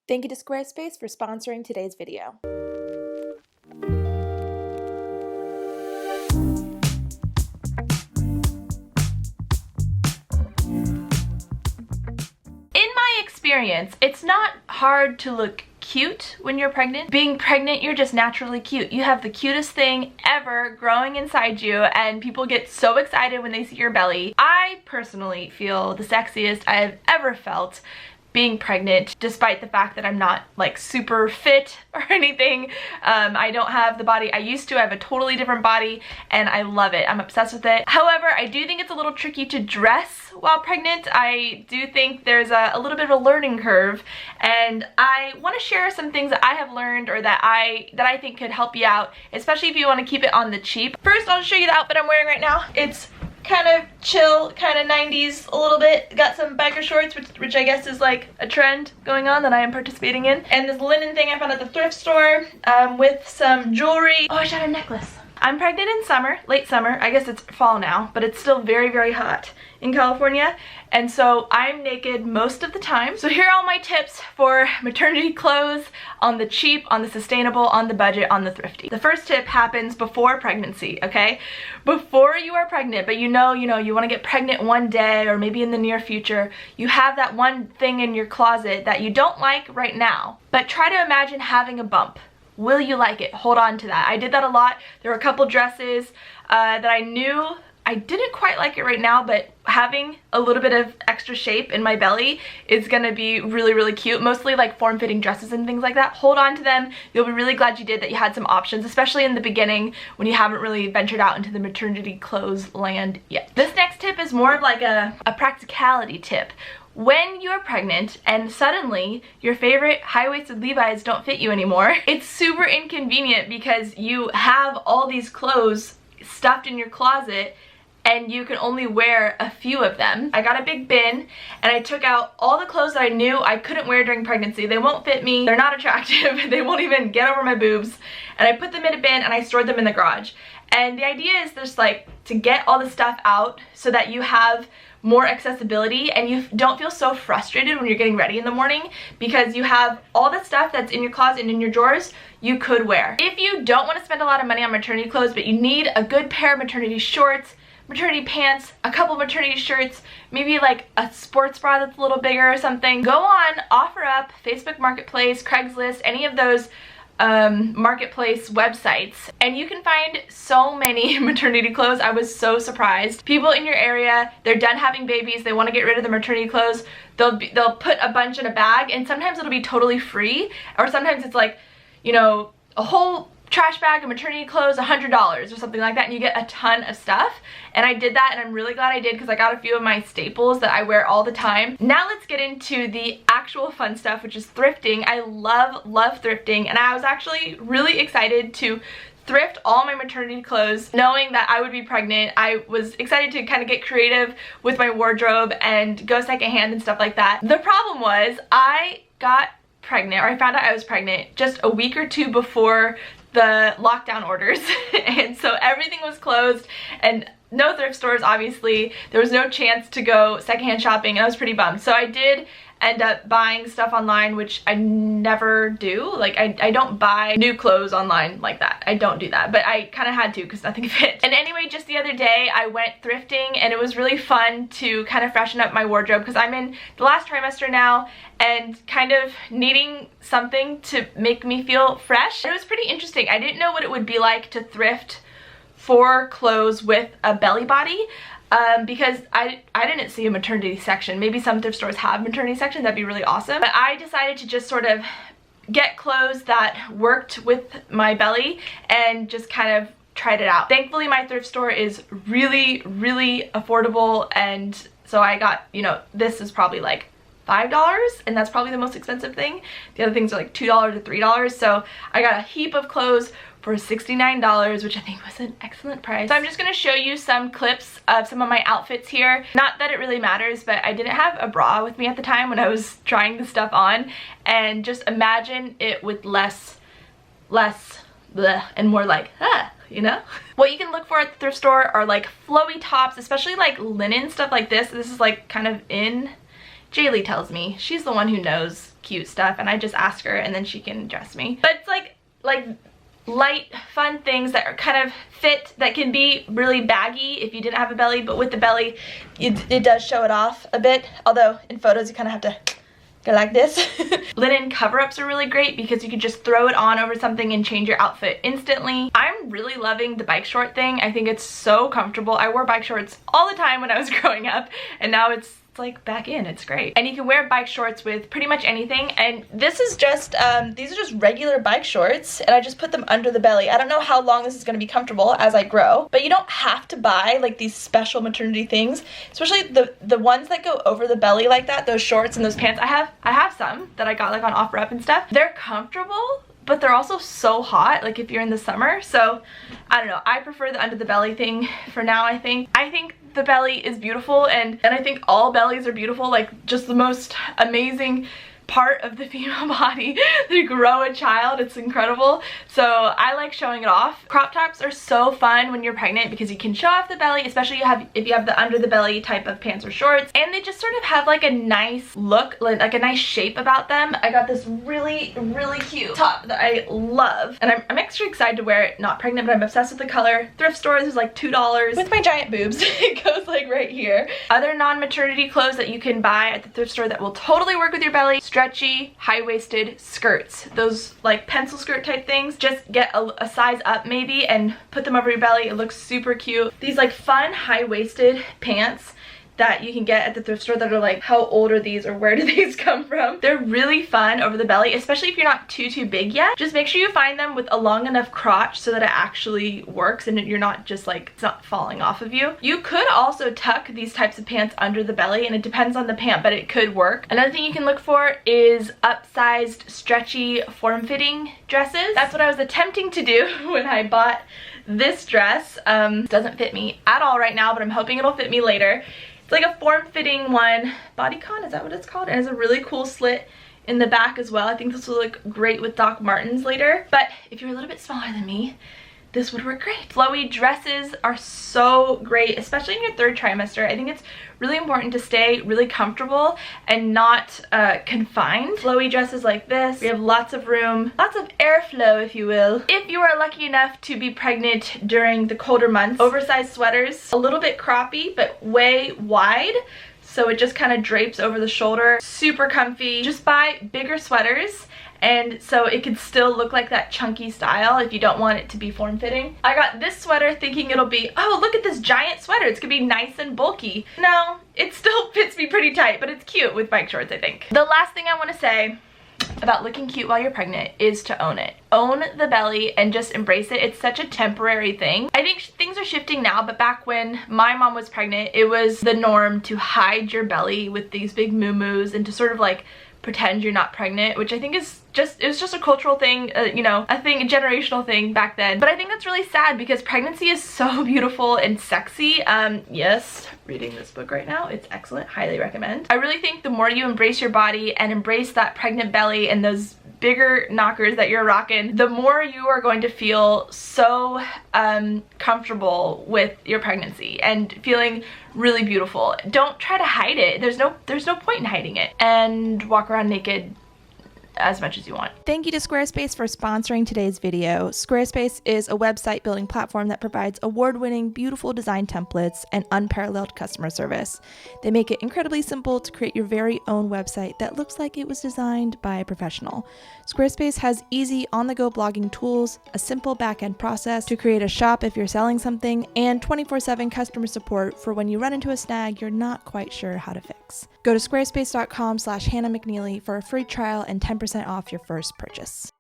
Thank you to Squarespace for sponsoring today's video. In my experience, it's not hard to look cute when you're pregnant. Being pregnant, you're just naturally cute. You have the cutest thing ever growing inside you, and people get so excited when they see your belly. I personally feel the sexiest I have ever felt being pregnant, despite the fact that I'm not like super fit or anything. I don't have the body I used to. I have a totally different body and I love it. I'm obsessed with it. However, I do think it's a little tricky to dress while pregnant. I do think there's a little bit of a learning curve, and I want to share some things that I have learned or that I think could help you out, especially if you want to keep it on the cheap. First, I'll show you the outfit I'm wearing right now. It's kind of chill, kind of 90s a little bit. Got some biker shorts, which I guess is like a trend going on that I am participating in. And this linen thing I found at the thrift store with some jewelry. Oh, I should have a necklace. I'm pregnant in summer, late summer. I guess it's fall now, but it's still very, very hot in California. And so I'm naked most of the time. So here are all my tips for maternity clothes on the cheap, on the sustainable, on the budget, on the thrifty. The first tip happens before pregnancy, okay? Before you are pregnant, but you know, you want to get pregnant one day or maybe in the near future, you have that one thing in your closet that you don't like right now, but try to imagine having a bump. Will you like it? Hold on to that. I did that a lot. There were a couple dresses that I knew I didn't quite like it right now, but having a little bit of extra shape in my belly is gonna be really, really cute. Mostly like form-fitting dresses and things like that. Hold on to them. You'll be really glad you did, that you had some options, especially in the beginning when you haven't really ventured out into the maternity clothes land yet. This next tip is more of like a practicality tip. When you're pregnant and suddenly your favorite high-waisted Levi's don't fit you anymore, it's super inconvenient because you have all these clothes stuffed in your closet and you can only wear a few of them. I got a big bin and I took out all the clothes that I knew I couldn't wear during pregnancy. They won't fit me, they're not attractive, they won't even get over my boobs. And I put them in a bin and I stored them in the garage. And the idea is just like to get all the stuff out so that you have more accessibility and you don't feel so frustrated when you're getting ready in the morning, because you have all the stuff that's in your closet and in your drawers you could wear. If you don't want to spend a lot of money on maternity clothes, but you need a good pair of maternity shorts, maternity pants, a couple maternity shirts, maybe like a sports bra that's a little bigger or something, go on OfferUp, Facebook Marketplace, Craigslist, any of those marketplace websites, and you can find so many maternity clothes. I was so surprised. People in your area, they're done having babies, they want to get rid of the maternity clothes, they'll put a bunch in a bag, and sometimes it'll be totally free, or sometimes it's like, you know, a whole trash bag of maternity clothes, $100 or something like that, and you get a ton of stuff. And I did that, and I'm really glad I did, because I got a few of my staples that I wear all the time. Now let's get into the actual fun stuff, which is thrifting. I love thrifting, and I was actually really excited to thrift all my maternity clothes knowing that I would be pregnant. I was excited to kind of get creative with my wardrobe and go secondhand and stuff like that. The problem was I got pregnant, or I found out I was pregnant just a week or two before the lockdown orders and so everything was closed and no thrift stores, obviously. There was no chance to go secondhand shopping, and I was pretty bummed. So I did end up buying stuff online, which I never do. Like I don't buy new clothes online like that. I don't do that, but I kind of had to because nothing fit. And anyway, just the other day I went thrifting, and it was really fun to kind of freshen up my wardrobe because I'm in the last trimester now and kind of needing something to make me feel fresh. It was pretty interesting. I didn't know what it would be like to thrift for clothes with a belly body. Because I didn't see a maternity section. Maybe some thrift stores have maternity sections, that'd be really awesome. But I decided to just sort of get clothes that worked with my belly and just kind of tried it out. Thankfully my thrift store is really, really affordable, and so I got, you know, this is probably like $5, and that's probably the most expensive thing. The other things are like $2 to $3, so I got a heap of clothes for $69, which I think was an excellent price. So I'm just going to show you some clips of some of my outfits here. Not that it really matters, but I didn't have a bra with me at the time when I was trying the stuff on, and just imagine it with less bleh, and more like, you know? What you can look for at the thrift store are like flowy tops, especially like linen stuff like this. This is like kind of in Jaylee tells me. She's the one who knows cute stuff, and I just ask her and then she can dress me. But it's like light, fun things that are kind of fit, that can be really baggy if you didn't have a belly, but with the belly, it does show it off a bit. Although in photos, you kind of have to go like this. Linen cover-ups are really great because you can just throw it on over something and change your outfit instantly. I'm really loving the bike short thing. I think it's so comfortable. I wore bike shorts all the time when I was growing up, and now it's like back in. It's great. And you can wear bike shorts with pretty much anything, and this is just these are just regular bike shorts, and I just put them under the belly. I don't know how long this is going to be comfortable as I grow, but you don't have to buy like these special maternity things, especially the ones that go over the belly like that, those shorts and those pants. I have some that I got like on OfferUp and stuff. They're comfortable, but they're also so hot, like if you're in the summer. So I don't know, I prefer the under the belly thing for now. I think the belly is beautiful, and I think all bellies are beautiful, like just the most amazing part of the female body to grow a child. It's incredible. So I like showing it off. Crop tops are so fun when you're pregnant because you can show off the belly, especially if you have the under the belly type of pants or shorts, and they just sort of have like a nice look, like a nice shape about them. I got this really cute top that I love, and I'm extra excited to wear it not pregnant, but I'm obsessed with the color. Thrift stores is like $2. With my giant boobs, it goes like right here. Other non-maternity clothes that you can buy at the thrift store that will totally work with your belly: stretchy, high-waisted skirts. Those like pencil skirt type things. Just get a size up maybe and put them over your belly. It looks super cute. These like fun high-waisted pants that you can get at the thrift store that are like, how old are these, or where do these come from? They're really fun over the belly, especially if you're not too big yet. Just make sure you find them with a long enough crotch so that it actually works and you're not just like, it's not falling off of you. You could also tuck these types of pants under the belly, and it depends on the pant, but it could work. Another thing you can look for is upsized, stretchy, form-fitting dresses. That's what I was attempting to do when I bought this dress. Doesn't fit me at all right now, but I'm hoping it'll fit me later. It's like a form-fitting one. Bodycon, is that what it's called? It has a really cool slit in the back as well. I think this will look great with Doc Martens later. But if you're a little bit smaller than me, this would work great. Flowy dresses are so great, especially in your third trimester. I think it's really important to stay really comfortable and not confined. Flowy dresses like this, we have lots of room, lots of airflow, if you will. If you are lucky enough to be pregnant during the colder months, oversized sweaters, a little bit croppy, but way wide, so it just kind of drapes over the shoulder. Super comfy. Just buy bigger sweaters, and so it could still look like that chunky style if you don't want it to be form-fitting. I got this sweater thinking it'll be, oh, look at this giant sweater, it's gonna be nice and bulky. No, it still fits me pretty tight, but it's cute with bike shorts, I think. The last thing I want to say about looking cute while you're pregnant is to own it. Own the belly and just embrace it. It's such a temporary thing. I think things are shifting now, but back when my mom was pregnant, it was the norm to hide your belly with these big moo-moos and to sort of like pretend you're not pregnant, which I think is just, it was just a cultural thing, you know, a thing, a generational thing back then. But I think that's really sad because pregnancy is so beautiful and sexy. Yes, reading this book right now, it's excellent, highly recommend. I really think the more you embrace your body and embrace that pregnant belly and those bigger knockers that you're rocking, the more you are going to feel so comfortable with your pregnancy and feeling really beautiful. Don't try to hide it. There's no point in hiding it, and walk around naked as much as you want. Thank you to Squarespace for sponsoring today's video. Squarespace is a website building platform that provides award-winning, beautiful design templates and unparalleled customer service. They make it incredibly simple to create your very own website that looks like it was designed by a professional. Squarespace has easy on-the-go blogging tools, a simple back-end process to create a shop if you're selling something, and 24/7 customer support for when you run into a snag you're not quite sure how to fix. Go to squarespace.com/HannahMcNeely for a free trial and 10% off your first purchase.